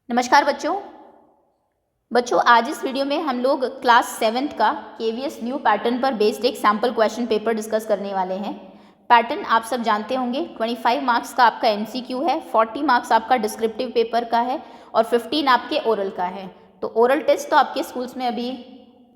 नमस्कार बच्चों आज इस वीडियो में हम लोग क्लास 7th का केवीएस न्यू पैटर्न पर बेस्ड एक सैम्पल क्वेश्चन पेपर डिस्कस करने वाले हैं। पैटर्न आप सब जानते होंगे, 25 मार्क्स का आपका एमसीक्यू है, 40 मार्क्स आपका डिस्क्रिप्टिव पेपर का है और 15 आपके ओरल का है। तो ओरल टेस्ट तो आपके स्कूल्स में अभी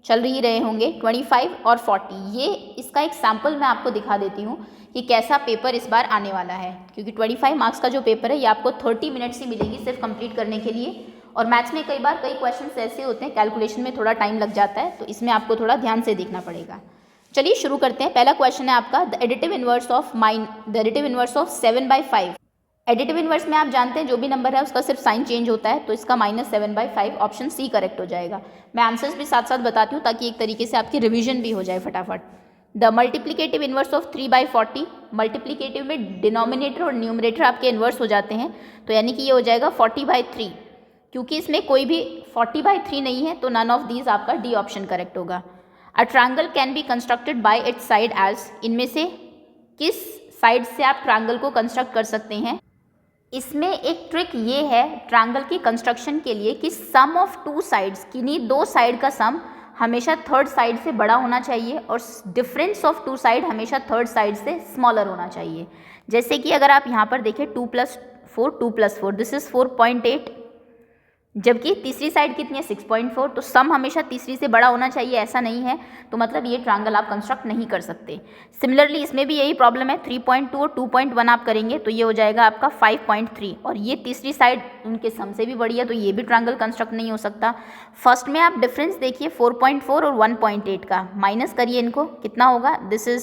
चल ही रहे होंगे, 25 और 40। ये इसका एक सैम्पल मैं आपको दिखा देती हूँ कि कैसा पेपर इस बार आने वाला है, क्योंकि 25 मार्क्स का जो पेपर है ये आपको 30 मिनट्स ही मिलेगी सिर्फ कंप्लीट करने के लिए। और मैथ्स में कई बार कई क्वेश्चंस ऐसे होते हैं, कैलकुलेशन में थोड़ा टाइम लग जाता है, तो इसमें आपको थोड़ा ध्यान से देखना पड़ेगा। चलिए शुरू करते हैं। पहला क्वेश्चन है आपका the additive inverse of 7/5। Additive inverse में आप जानते हैं जो भी नंबर है उसका सिर्फ साइन चेंज होता है, तो इसका -7/5 ऑप्शन सी करेक्ट हो जाएगा। मैं आंसर्स भी साथ साथ बताती हूँ ताकि एक तरीके से आपकी रिविजन भी हो जाए फटाफट। The multiplicative inverse of 3/40। Multiplicative में डिनोमिनेटर और न्यूमरेटर आपके इनवर्स हो जाते हैं, तो यानी कि ये हो जाएगा 40/3। क्योंकि इसमें कोई भी 40/3 नहीं है तो नन ऑफ दीज आपका डी ऑप्शन करेक्ट होगा। A triangle can be constructed by its side edge. इनमें से किस साइड से आप ट्रायंगल को कंस्ट्रक्ट कर सकते हैं? इसमें एक ट्रिक ये है ट्रायंगल की कंस्ट्रक्शन के लिए कि सम ऑफ टू साइड्स, किन्हीं दो साइड का सम हमेशा थर्ड साइड से बड़ा होना चाहिए और डिफरेंस ऑफ टू साइड हमेशा थर्ड साइड से स्मॉलर होना चाहिए। जैसे कि अगर आप यहाँ पर देखें 2 + 4 2 + 4 दिस इज 4.8, जबकि तीसरी साइड कितनी है 6.4, तो सम हमेशा तीसरी से बड़ा होना चाहिए, ऐसा नहीं है, तो मतलब ये ट्रायंगल आप कंस्ट्रक्ट नहीं कर सकते। सिमिलरली इसमें भी यही प्रॉब्लम है, 3.2 और 2.1 आप करेंगे तो ये हो जाएगा आपका 5.3, और ये तीसरी साइड उनके सम से भी बड़ी है, तो ये भी ट्रायंगल कंस्ट्रक्ट नहीं हो सकता। फर्स्ट में आप डिफरेंस देखिए 4.4 और 1.8 का, माइनस करिए इनको, कितना होगा, this is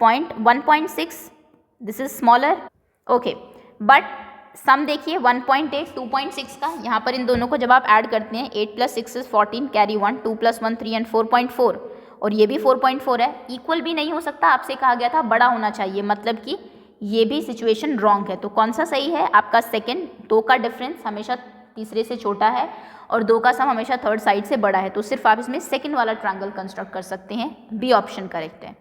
1.6, this is smaller, okay. But sum देखिए 1.8 2.6 का, यहाँ पर इन दोनों को जब आप ऐड करते हैं 8 + 6 is 14, कैरी 1, 2 + 1 3 एंड 4.4, और ये भी 4.4 है। इक्वल भी नहीं हो सकता, आपसे कहा गया था बड़ा होना चाहिए, मतलब कि ये भी सिचुएशन रॉन्ग है। तो कौन सा सही है आपका? सेकेंड, 2 का डिफरेंस हमेशा तीसरे से छोटा है और 2 का सम हमेशा थर्ड साइड से बड़ा है, तो सिर्फ आप इसमें सेकेंड वाला ट्रायंगल कंस्ट्रक्ट कर सकते हैं, बी ऑप्शन करेक्ट है।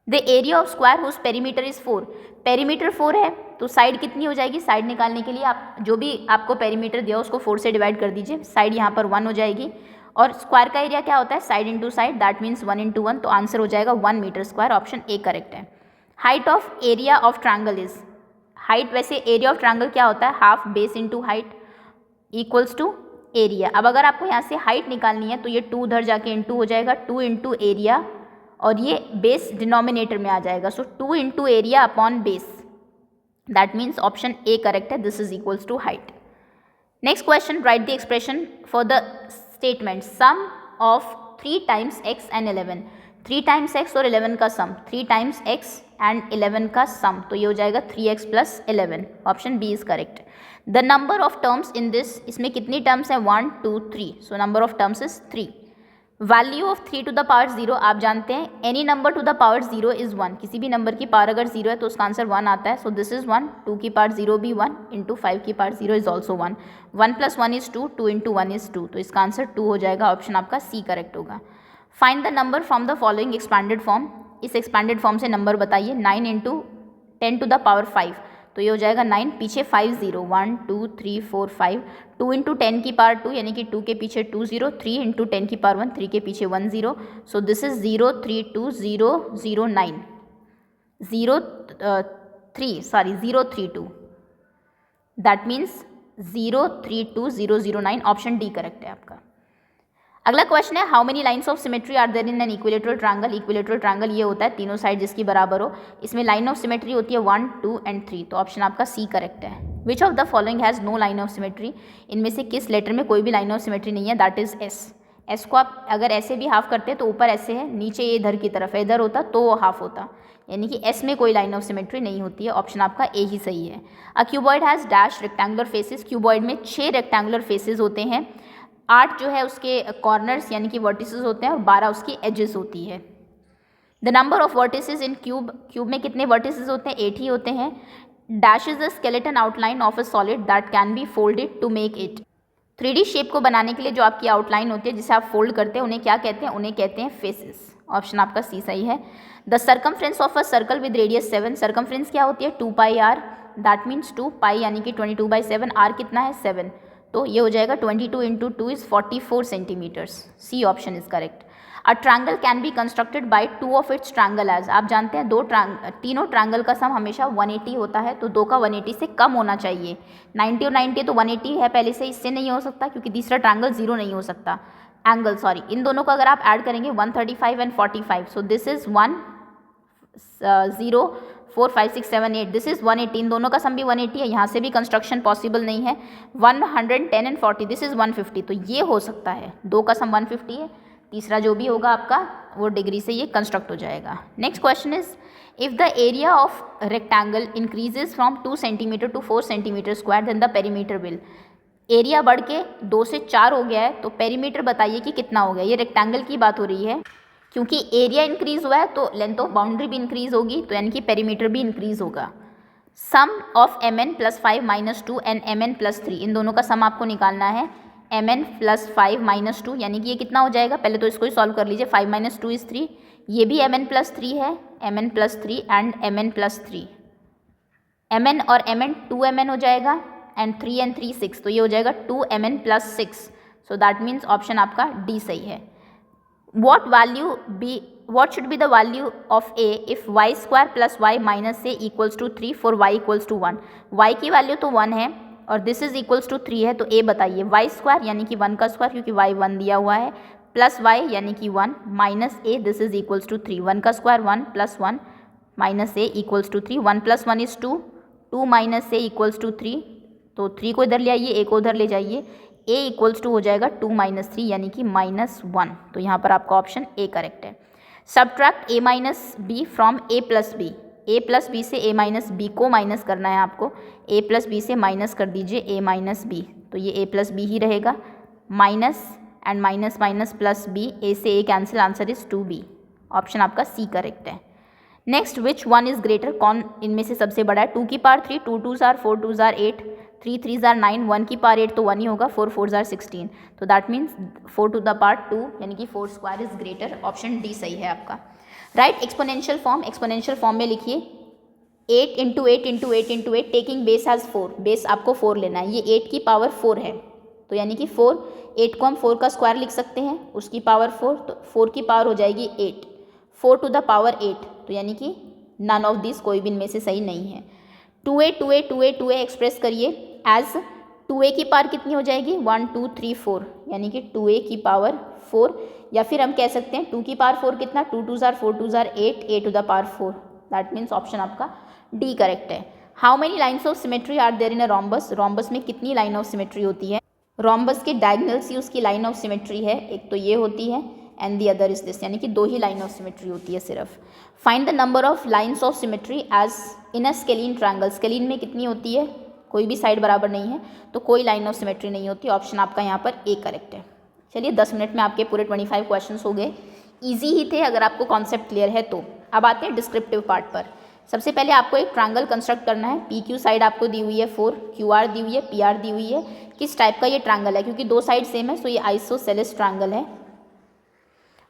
The area of square whose perimeter is 4। Perimeter 4 है तो साइड कितनी हो जाएगी? साइड निकालने के लिए आप जो भी आपको पेरीमीटर दिया उसको 4 से डिवाइड कर दीजिए, साइड यहाँ पर 1 हो जाएगी। और स्क्वायर का एरिया क्या होता है? Side into side, that means 1 × 1, तो आंसर हो जाएगा 1 metre square, option A correct है। Height of area of triangle is, height वैसे एरिया ऑफ ट्रायंगल क्या होता है? Half base into height equals to area. अब अगर आपको यहाँ से हाइट निकालनी है तो ये 2 उधर जाके इंटू हो जाएगा, 2 × एरिया, और ये बेस डिनोमिनेटर में आ जाएगा, so 2 × area upon base, that means option A correct है, this is equals to height. Next question, write the expression for the statement sum of 3 times x and 11। 3 times x और 11 का सम, 3 times x and 11 का सम, तो ये हो जाएगा 3x + 11, option B is correct. The number of terms in this, इसमें कितनी terms है? 1 2 3, so number of terms is 3। Value of 3 to the power 0, आप जानते हैं any number to the power 0 is 1, किसी भी नंबर की पावर अगर 0 है तो उसका आंसर 1 आता है, सो दिस इज 1, 2 की पावर 0 भी 1, इंटू 5 की power 0 is also 1, 1 + 1 is 2, 2 × 1 is 2, तो इसका आंसर 2 हो जाएगा, ऑप्शन आपका सी करेक्ट होगा। Find the number from the following expanded form, इस एक्सपैंडेड फॉर्म से नंबर बताइए। 9 × 10 to the power 5, तो ये हो जाएगा 9, पीछे 5 0, 1 2 3 4 5, 2 × 10 की पावर 2, यानी कि 2 के पीछे 2 0, 3 × 10 की पावर 1, 3 के पीछे 1 0, so this is 0 3 2 0 0 9 0 3 2, that means 0 3 2 0 0 9, option D correct है आपका। अगला क्वेश्चन है how many lines of symmetry are there in an equilateral triangle. Equilateral triangle ये होता है तीनों साइड जिसकी बराबर हो, इसमें लाइन ऑफ सिमेट्री होती है 1 2 एंड 3, तो ऑप्शन आपका सी करेक्ट है। Which of the following has no line of symmetry, इनमें से किस लेटर में कोई भी लाइन ऑफ सिमेट्री नहीं है? That is S. एस को आप अगर ऐसे भी हाफ करते हैं तो ऊपर ऐसे है, नीचे ये इधर की तरफ है, इधर होता तो वो हाफ होता, यानी कि एस में कोई लाइन ऑफ सिमेट्री नहीं होती है, ऑप्शन आपका ए ही सही है। A cuboid has dash rectangular faces, cuboid में 6 रेक्टेंगुलर फेसेस होते हैं, 8 जो है उसके कॉर्नर्स यानी कि वर्टिसेस होते हैं और 12 उसकी एजेस होती है। The number of vertices in cube, cube में कितने वर्टिसेस होते हैं? 8 ही होते हैं। Dash is the skeleton outline of a solid that can be folded to make it. 3D shape को बनाने के लिए जो आपकी आउटलाइन होती है जिसे आप फोल्ड करते हैं उन्हें क्या कहते हैं? उन्हें कहते हैं फेसेस, ऑप्शन आपका सी सही है। The circumference of a circle with radius 7, circumference क्या होती है? 2πr, दैट मीन्स 2 पाई यानी कि 22/7, आर कितना है 7, तो ये हो जाएगा 22 × 2 is 44 centimetres. C option is correct. A triangle can be constructed by 2 of its triangle edge, आप जानते हैं तीनों ट्रायंगल का सम हमेशा 180 होता है, तो 2 का 180 से कम होना चाहिए। 90 और 90 तो 180 है पहले से, इससे नहीं हो सकता क्योंकि तीसरा ट्रायंगल 0 नहीं हो सकता, एंगल सॉरी। इन दोनों को अगर आप ऐड करेंगे 135 and 45, so this is 1 0 4 5 6 7 8, this is 180, इन दोनों का सम भी 180 है, यहाँ से भी कंस्ट्रक्शन पॉसिबल नहीं है। 110 एंड 40, दिस इज़ 150, तो ये हो सकता है, 2 का सम 150 है, तीसरा जो भी होगा आपका वो डिग्री से ये कंस्ट्रक्ट हो जाएगा। Next question is, if the area of rectangle increases from 2 centimetre to 4 centimetre square then the perimeter will, area बढ़ के 2 से 4 हो गया है, तो पेरीमीटर बताइए कि कितना हो गया। ये रेक्टेंगल की बात हो रही है, क्योंकि एरिया इंक्रीज हुआ है तो लेंथ ऑफ बाउंड्री भी इंक्रीज होगी, तो यानी कि पेरीमीटर भी इंक्रीज होगा। सम ऑफ mn + 5 - 2 एंड mn + 3, इन दोनों का सम आपको निकालना है। mn + 5 - 2 यानी कि ये कितना हो जाएगा, पहले तो इसको ही सॉल्व कर लीजिए। 5 - 2 इज़ 3, ये भी mn + 3 है, mn + 3 एंड mn + 3, mn और mn 2mn हो जाएगा एंड 3 एंड 3 6, तो ये हो जाएगा 2mn + 6, so that means option आपका डी सही है। what should be the value of a if y square plus y minus a equals to 3 for y equals to 1, y की वैल्यू तो 1 है और दिस इज इक्वल्स टू 3 है, तो a बताइए। y स्क्वायर यानी कि 1 का स्क्वायर, क्योंकि y 1 दिया हुआ है, प्लस y यानी कि 1 minus a, this is equals to 3, 1 का square 1 plus 1 minus a equals to 3, 1 + 1 is 2, 2 minus a equals to 3, तो 3 को इधर ले आइए, a को उधर ले जाइए, a इक्वल्स टू हो जाएगा 2 - 3 यानी कि -1, तो यहाँ पर आपका ऑप्शन ए करेक्ट है। Subtract a - b from a + b, a + b से a - b को माइनस करना है आपको, a + b से माइनस कर दीजिए a - b, तो ये a + b ही रहेगा, minus and minus minus plus b, a से a cancel, answer is 2b, option आपका सी करेक्ट है। Next, which one is greater, कौन इनमें से सबसे बड़ा है। 2 की power 3, 2 2s are 4 2s are 8, 3 3s are 9, 1 की पावर 8 तो 1 ही होगा, 4 4s are 16, तो that means 4 to the power 2 यानी कि 4 square is greater, option D सही है आपका। Right exponential form, exponential form में लिखिए 8 × 8 × 8 × 8 टेकिंग बेस हैज़ 4, बेस आपको 4 लेना है, ये 8 की पावर 4 है, तो यानी कि 4, 8 को हम 4 का स्क्वायर लिख सकते हैं, उसकी पावर 4, तो 4 की पावर हो जाएगी 8, 4 to the power 8, तो यानी कि नन ऑफ दिस, कोई भी इनमें से सही नहीं है। 2a 2a 2a 2a express करिए एज 2a की पावर कितनी हो जाएगी 1 2 3 4, यानी कि 2a की पावर 4, या फिर हम कह सकते हैं 2 की पावर 4 कितना, 2 2s are 4 2s are 8, a to the power 4, that means option आपका डी करेक्ट है। How many lines of symmetry are there in a rhombus, rhombus में कितनी लाइन ऑफ सिमेट्री होती है। रोम्बस के डायगनल्स ही उसकी लाइन ऑफ सिमेट्री है, एक तो ये होती है and the other is this, यानी कि 2 ही लाइन ऑफ सिमेट्री होती है सिर्फ। Find the number of lines of symmetry edge in a scalene triangle, scalene में कितनी होती है, कोई भी साइड बराबर नहीं है, तो कोई लाइन ऑफ सिमेट्री नहीं होती, ऑप्शन आपका यहाँ पर ए करेक्ट है। चलिए 10 मिनट में आपके पूरे 25 क्वेश्चंस हो गए, ईजी ही थे अगर आपको कॉन्सेप्ट क्लियर है तो। अब आते हैं डिस्क्रिप्टिव पार्ट पर। सबसे पहले आपको एक ट्रायंगल कंस्ट्रक्ट करना है, पी क्यू साइड आपको दी हुई है 4, क्यू आर दी हुई है, पी आर दी हुई है, किस टाइप का ये ट्रायंगल है, क्योंकि 2 साइड सेम है, सो ये आइसोसेलेस ट्रायंगल है।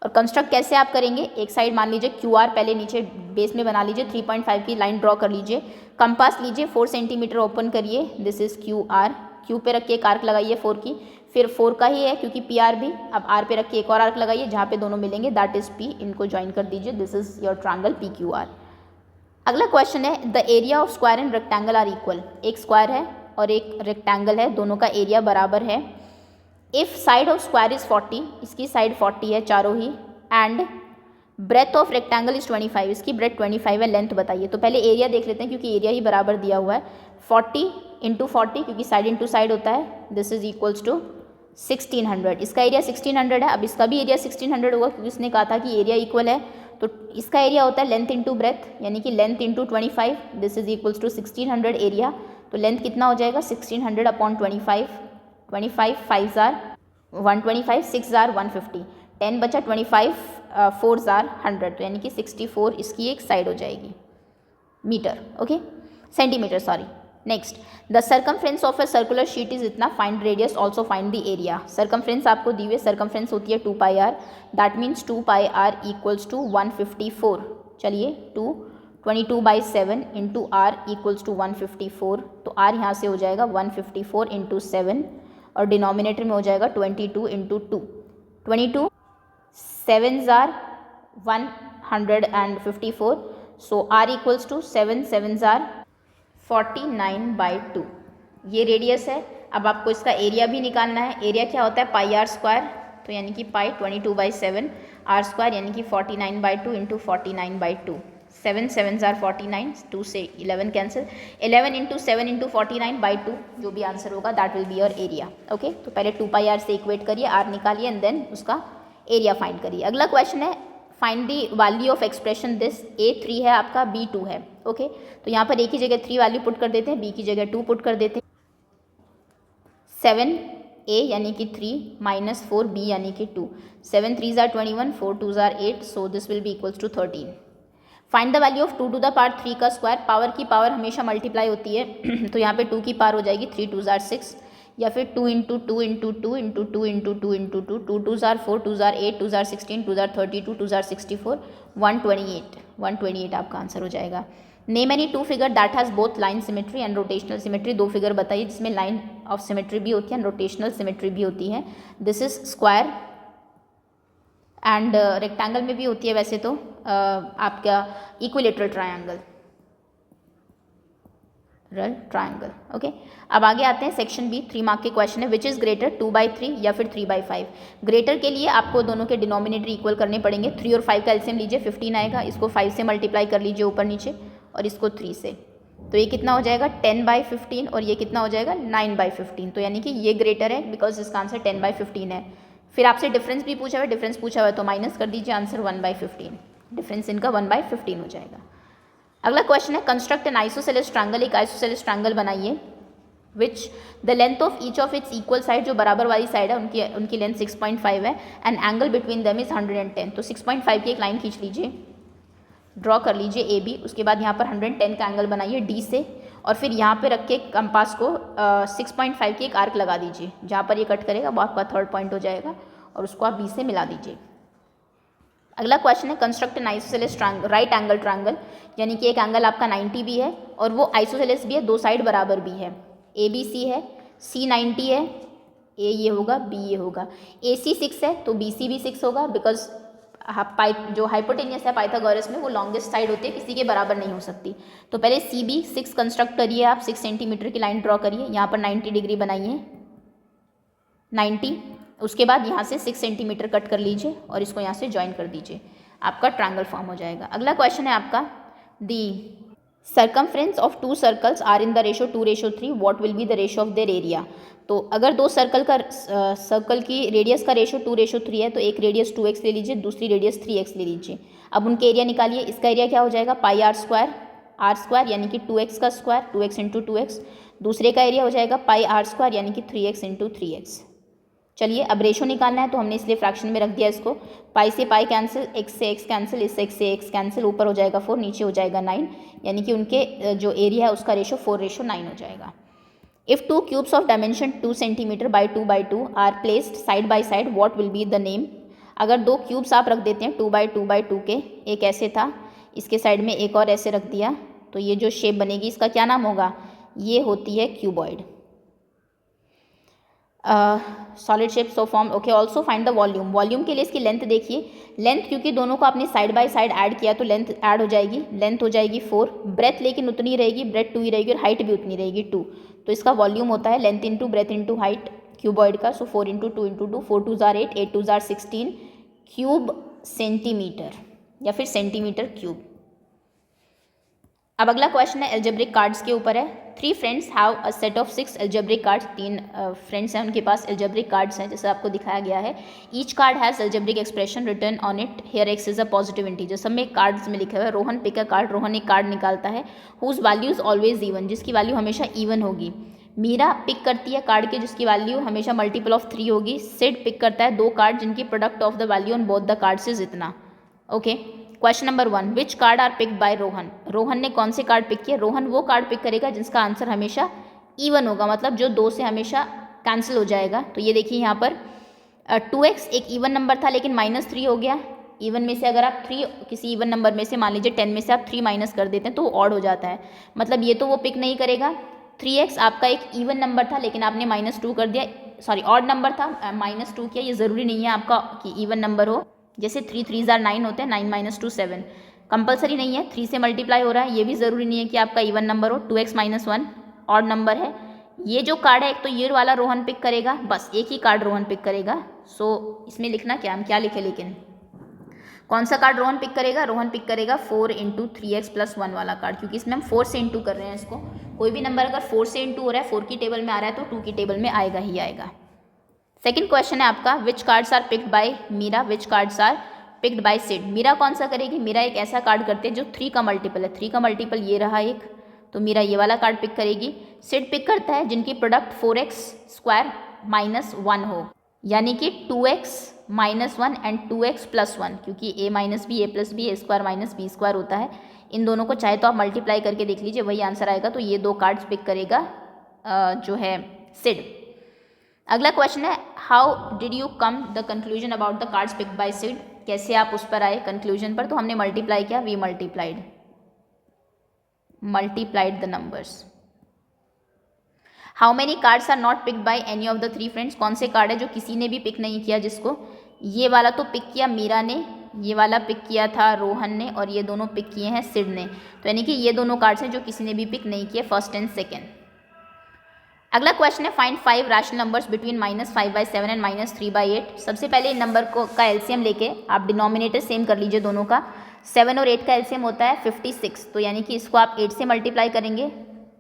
और कंस्ट्रक्ट कैसे आप करेंगे, एक साइड मान लीजिए क्यू आर, पहले नीचे बेस में बना लीजिए, 3.5 की लाइन ड्रॉ कर लीजिए, कंपास लीजिए, 4 सेंटीमीटर ओपन करिए, this is Q R, Q पे रख के एक आर्क लगाइए 4 की, फिर 4 का ही है क्योंकि पी आर भी, अब आर पे रख के एक और आर्क लगाइए जहाँ पे दोनों मिलेंगे, दैट इज पी, इनको ज्वाइन कर दीजिए, this is your triangle P Q R. अगला क्वेश्चन है, the area of square and rectangle are equal, एक स्क्वायर है और एक रेक्टेंगल है, दोनों का एरिया बराबर है। If side of square is 40, इसकी साइड 40 है चारों ही, and breadth of rectangle is 25, इसकी ब्रेथ 25 है, लेंथ बताइए। तो पहले एरिया देख लेते हैं क्योंकि एरिया ही बराबर दिया हुआ है, 40 × 40 क्योंकि साइड इंटू साइड होता है, दिस इज इक्वल्स टू 1600, इसका एरिया 1600 है, अब इसका भी एरिया 1600 होगा क्योंकि उसने कहा था कि एरिया इक्वल है, तो इसका एरिया होता है लेंथ इंटू ब्रेथ, यानी कि length into 25, this is equals to 1600 area, तो लेंथ कितना हो जाएगा 1600 upon 25, 25 5s are 125, 6s are 150, 10 बचा, 25 4s are 100, तो यानी कि 64 इसकी एक साइड हो जाएगी, metre, okay, centimetre sorry. Next, the circumference of a circular sheet is इतना, find radius also find the area. Circumference आपको दी हुई, सर्कमफ्रेंस होती है 2πr, that means 2πr equals to 154, चलिए 2 22/7 इंटू आर इक्वल्स टू 154, तो आर यहाँ से हो जाएगा 154 इंटू 7 और डिनोमिनेटर में हो जाएगा 22 into 2। 22 7s are 154, so r equals to 7 7s are 49/2। ये रेडियस है। अब आपको इसका एरिया भी निकालना है। एरिया क्या होता है पाई आर स्क्वायर, तो यानी कि पाई 22/7 आर स्क्वायर यानी कि 49/2 इंटू 49/2। 7 7s आर 49, 2 से 11 कैंसिल, 11 इंटू 7 इंटू 49/2 जो भी आंसर होगा that will be your area. Okay, तो पहले 2 पाई आर से इक्वेट करिए, आर निकालिए एंड देन उसका एरिया फाइंड करिए। अगला क्वेश्चन है find the value of expression this, a 3 है आपका, बी 2 है। ओके, तो यहाँ पर ए की जगह 3 वैल्यू पुट कर देते हैं, बी की जगह 2 पुट कर देते हैं। 7 ए यानी कि 3 माइनस 4 बी यानी कि 2, 7 3s are 21, 4 2s are 8, so this will be equals to 13। Find the value of 2 to the power 3 का स्क्वायर। पावर की पावर हमेशा मल्टीप्लाई होती है तो यहाँ पे 2 की पावर हो जाएगी 3 2s आर 6, या फिर 2 into 2 into 2 into 2 into 2 into 2, 2 2s are 4, 2s are 8, 2s are 16, 2s are 32, 2s are 64, 128 आपका आंसर हो जाएगा। Name any two figure that has both line symmetry and rotational symmetry. दो figure बताइए जिसमें line of symmetry भी होती है and rotational symmetry भी होती है। This is square and rectangle में भी होती है वैसे तो आपका इक्विलेटरल ट्रायंगल, ट्रायंगल। ओके, अब आगे आते हैं सेक्शन बी, 3 मार्क के क्वेश्चन है। विच इज़ ग्रेटर 2/3 या फिर 3/5। ग्रेटर के लिए आपको दोनों के डिनोमिनेटर इक्वल करने पड़ेंगे। 3 और 5 का एलसीएम लीजिए, 15 आएगा। इसको 5 से मल्टीप्लाई कर लीजिए ऊपर नीचे और इसको 3 से, तो ये कितना हो जाएगा 10/15 और ये कितना हो जाएगा 9/15। तो यानी कि ये ग्रेटर है बिकॉज इसका आंसर 10/15 है। फिर आपसे डिफरेंस भी पूछा हुआ है, डिफरेंस पूछा हुआ है तो माइनस कर दीजिए, आंसर 1/15, डिफरेंस इनका 1/15 हो जाएगा। अगला क्वेश्चन है कंस्ट्रक्ट एन आइसोसेलेस ट्रायंगल। एक आइसोसेलेस ट्रायंगल बनाइए which the length of each of its equal side, जो बराबर वाली साइड है उनकी लेंथ 6.5 है and angle between them is 110। तो 6.5 की एक लाइन खींच लीजिए, ड्रॉ कर लीजिए ए बी, उसके बाद यहाँ पर 110 का एंगल बनाइए डी से और फिर यहाँ पे रख के कंपास को 6.5 की एक आर्क लगा दीजिए, जहाँ पर ये कट करेगा वो आपका थर्ड पॉइंट हो जाएगा और उसको आप बी से मिला दीजिए। अगला क्वेश्चन है construct N isosceles right angle triangle, यानी कि एक एंगल आपका 90 भी है और वो आइसोसेलेस भी है, दो साइड बराबर भी है। ए बी सी है, सी 90 है, ए ये होगा बी ये होगा। ए सी 6 है तो बी सी भी 6 होगा बिकॉज जो हाइपोटेनियस है पाइथागोरस में वो लॉन्गेस्ट साइड होती है, किसी के बराबर नहीं हो सकती। तो पहले सी बी 6 कंस्ट्रक्ट करिए आप, 6 सेंटीमीटर की लाइन ड्रॉ करिए, यहाँ पर 90 डिग्री बनाइए 90, उसके बाद यहाँ से 6 सेंटीमीटर कट कर लीजिए और इसको यहाँ से ज्वाइन कर दीजिए, आपका ट्रायंगल फॉर्म हो जाएगा। अगला क्वेश्चन है आपका the circumference of 2 circles are in the ratio 2:3, what will be the ratio of their area. तो अगर दो सर्कल की रेडियस का रेशो 2:3 है तो एक रेडियस 2x ले लीजिए, दूसरी रेडियस 3x ले लीजिए। अब उनके एरिया निकालिए। इसका एरिया क्या हो जाएगा पाई आर स्क्वायर यानी कि 2x का स्क्वायर, 2x इंटू 2x। दूसरे का एरिया हो जाएगा पाई आर स्क्वायर यानी कि 3x इंटू 3x। चलिए अब रेशो निकालना है तो हमने इसलिए फ्रैक्शन में रख दिया इसको। पाई से पाई कैंसिल, x से x कैंसिल, इससे x से x कैंसिल, ऊपर हो जाएगा 4 नीचे हो जाएगा 9, यानी कि उनके जो एरिया है उसका रेशो 4:9 हो जाएगा। If 2 cubes of dimension 2 centimetre by 2 are placed side by side, what will be the name. अगर दो क्यूब्स आप रख देते हैं 2 के, एक ऐसे था, इसके साइड में एक और ऐसे रख दिया, तो ये जो शेप बनेगी इसका क्या नाम होगा, ये होती है cuboid. Solid shape so form. Okay, also find the volume. Volume के लिए इसकी लेंथ देखिए, लेंथ क्योंकि दोनों को आपने साइड बाय साइड ऐड किया तो लेंथ ऐड हो जाएगी, लेंथ हो जाएगी 4, ब्रेथ लेकिन उतनी रहेगी, ब्रेथ 2 ही रहेगी और हाइट भी उतनी रहेगी 2। तो इसका वॉल्यूम होता है length into breadth into height cuboid का। So 4 into 2 into 2, 4 2s are 8, 8 2s are 16 cube centimetre या फिर सेंटीमीटर क्यूब। अब अगला क्वेश्चन है एल्जेब्रिक कार्ड्स के ऊपर है। 3 friends have a set of 6 algebraic cards. 3 friends हैं, उनके पास एल्जेब्रिक कार्ड्स हैं जैसे आपको दिखाया गया है। Each card has algebraic expression written on it, here x is a positive integer. सब में कार्ड्स में लिखा हुआ है। Rohan pick a card, Rohan एक कार्ड निकालता है हुज वैल्यूज ऑलवेज इवन, जिसकी वैल्यू हमेशा इवन होगी। मीरा पिक करती है कार्ड के जिसकी वैल्यू हमेशा मल्टीपल ऑफ 3 होगी। सिड पिक करता है 2 कार्ड जिनकी product of the value on both the cards is इतना। Okay, question number 1, which card are picked by Rohan. Rohan ने कौन से कार्ड पिक किए, रोहन वो कार्ड पिक करेगा जिसका आंसर हमेशा इवन होगा, मतलब जो 2 से हमेशा कैंसिल हो जाएगा। तो ये देखिए यहाँ पर 2x एक इवन नंबर था लेकिन -3 हो गया, इवन में से अगर आप 3 किसी इवन नंबर में से मान लीजिए 10 में से आप 3 माइनस कर देते हैं तो वो ऑड हो जाता है, मतलब ये तो वो पिक नहीं करेगा। 3x आपका एक इवन नंबर था लेकिन आपने -2 कर दिया, सॉरी ऑड नंबर था, -2 किया। ये ज़रूरी नहीं है आपका कि इवन नंबर हो, जैसे 3 3 9 होते हैं, 9 - 2 7, कंपलसरी नहीं है। 3 से मल्टीप्लाई हो रहा है, ये भी ज़रूरी नहीं है कि आपका इवन नंबर हो। 2x - 1 ऑड नंबर है। ये जो कार्ड है एक तो ये वाला रोहन पिक करेगा, बस एक ही कार्ड रोहन पिक करेगा। सो इसमें लिखना क्या, हम क्या लिखे, लेकिन कौन सा कार्ड रोहन पिक करेगा? रोहन पिक करेगा 4 × 3x + 1 वाला कार्ड, क्योंकि इसमें हम 4 से इंटू कर रहे हैं इसको। कोई भी नंबर अगर 4 से इंटू हो रहा है, 4 की टेबल में आ रहा है तो 2 की टेबल में आएगा ही आएगा। सेकंड क्वेश्चन है आपका, which cards are picked by Meera, which cards are picked by Sid. Meera कौन सा करेगी? मीरा एक ऐसा कार्ड करते हैं जो 3 का मल्टीपल है। 3 का मल्टीपल ये रहा एक, तो मीरा ये वाला कार्ड पिक करेगी। सिड पिक करता है जिनकी प्रोडक्ट 4x² - 1 हो, यानी कि 2x - 1 एंड 2x + 1, क्योंकि a - b a + b a² - b² होता है। इन दोनों को चाहे तो आप मल्टीप्लाई करके देख लीजिए, वही आंसर आएगा। तो ये 2 कार्ड्स पिक करेगा जो है सिड। अगला क्वेश्चन है, how did you come the conclusion about the cards picked by Sid. कैसे आप उस पर आए कंक्लूजन पर? तो हमने मल्टीप्लाई किया, we multiplied the numbers. How many cards are not picked by any of the 3 friends. कौन से कार्ड है जो किसी ने भी पिक नहीं किया? जिसको ये वाला तो पिक किया मीरा ने, ये वाला पिक किया था रोहन ने, और ये दोनों पिक किए हैं सिड ने। तो यानी कि ये दोनों कार्ड्स हैं जो किसी ने भी पिक नहीं किए, फर्स्ट एंड सेकेंड। अगला क्वेश्चन है, find 5 rational numbers between -5/7 and -3/8। सबसे पहले इन नंबर को का एलसीएम लेके आप डिनोमिनेटर सेम कर लीजिए दोनों का। 7 और 8 का एलसीएम होता है 56, तो यानी कि इसको आप 8 से मल्टीप्लाई करेंगे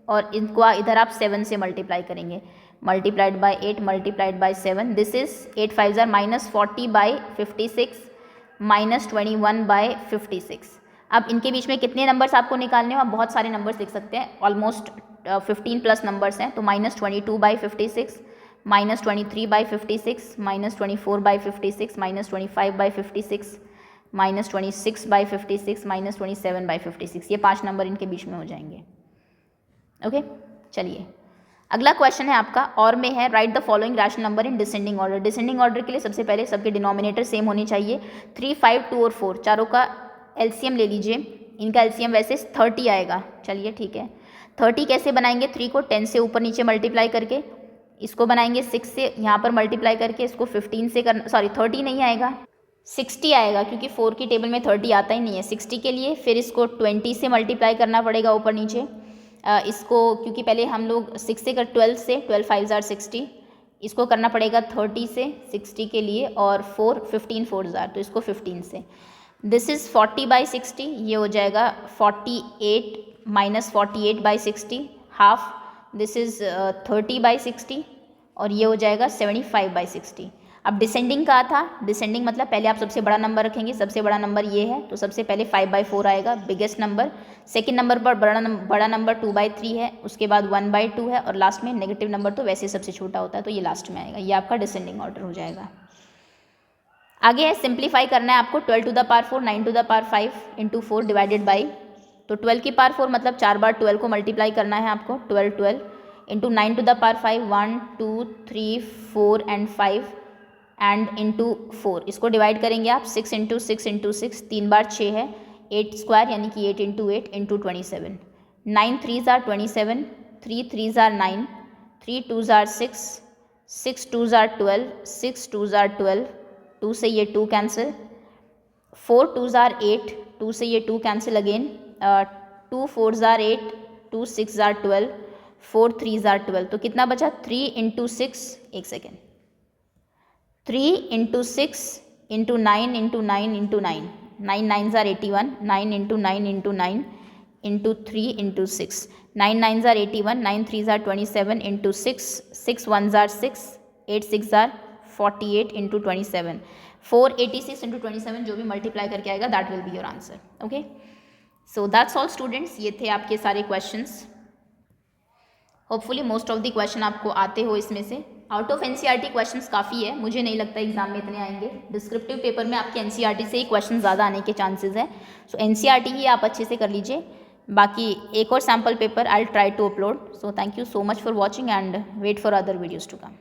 और इनको इधर आप 7 से मल्टीप्लाई करेंगे। Multiplied by 8 multiplied by 7, this is 8 5 -40/56 -21/56। अब इनके बीच में कितने नंबर्स आपको निकालने हो? आप बहुत सारे नंबर्स लिख सकते हैं, ऑलमोस्ट 15+ नंबर्स हैं। तो -22/56 -23/56 -24/56 -25/56 -26/56 -27/56। ये 5 नंबर इनके बीच में हो जाएंगे। ओके चलिए अगला क्वेश्चन है आपका, और में है, right the following rational number in descending order. Descending order के लिए सबसे पहले सबके डिनोमिनेटर सेम होने चाहिए। 3 5 2 और 4 चारों का एलसीएम ले लीजिए। इनका एलसीएम वैसे 30 आएगा। चलिए ठीक है, 30 कैसे बनाएंगे? 3 को 10 से ऊपर नीचे मल्टीप्लाई करके, इसको बनाएंगे 6 से यहाँ पर मल्टीप्लाई करके, इसको 15 से करना, सॉरी 30 नहीं आएगा, 60 आएगा, क्योंकि 4 की टेबल में 30 आता ही नहीं है। 60 के लिए फिर इसको 20 से मल्टीप्लाई करना पड़ेगा ऊपर नीचे। इसको क्योंकि पहले हम लोग 6 से 12 से 12 5 are 60, इसको करना पड़ेगा 30 से 60 के लिए, और 4 15 4 are, तो इसको 15 से। दिस इज़ 40/60, ये हो जाएगा 48 -48/60 हाफ। दिस इज़ 30/60 और ये हो जाएगा 75/60। अब डिसेंडिंग कहा था, डिसेंडिंग मतलब पहले आप सबसे बड़ा नंबर रखेंगे। सबसे बड़ा नंबर ये है, तो सबसे पहले 5/4 आएगा, बिगेस्ट नंबर। सेकंड नंबर पर बड़ा नंबर 2/3 है, उसके बाद 1/2 है, और लास्ट में नेगेटिव नंबर तो वैसे सबसे छोटा होता है, तो ये लास्ट में आएगा। ये आपका डिसेंडिंग ऑर्डर हो जाएगा। आगे है, सिंप्लीफाई करना है आपको। 12 to the power 4 9 to the power 5 into 4 divided by, तो 12 की पावर 4 मतलब 4 बार 12 को मल्टीप्लाई करना है आपको। 12 12 into 9 to the power 5 1 2 3 4 and 5 and into 4, इसको डिवाइड करेंगे आप। 6 इंटू 6 इंटू 6, 3 बार 6 है, 8 स्क्वायर यानी कि 8 into 8 into 27। 9 3s are 27, 3 3s are 9, 3 2s are 6, 6 2s are 12, 6 2s are 12, 2 से ये 2 कैंसिल, 4 2s are 8, 2 से ये 2 cancel again, 2 4s are 8, 2 6s are 12, 4 3s are 12, तो कितना बचा? 3 इंटू 6, एक second, 3 into 6 into 9 into 9 into 9, 9 9s are 81, 9 into 9 into 9 into 3 into 6, 9 9s are 81, 9 3s are 27 into 6, 6 1s are 6, 8 6 are 48 into 27, 486 into 27 जो भी multiply करके आएगा that will be your answer. Okay, so that's all students, ये थे आपके सारे questions. Hopefully most of the question आपको आते हो इसमें से। आउट ऑफ एनसीईआरटी क्वेश्चंस काफ़ी है, मुझे नहीं लगता एग्जाम में इतने आएंगे। डिस्क्रिप्टिव पेपर में आपके एनसीईआरटी से ही क्वेश्चन ज़्यादा आने के चांसेस है, सो एनसीईआरटी ही आप अच्छे से कर लीजिए। बाकी एक और sample paper I will try to upload. So thank you so much for watching and wait for other videos to come.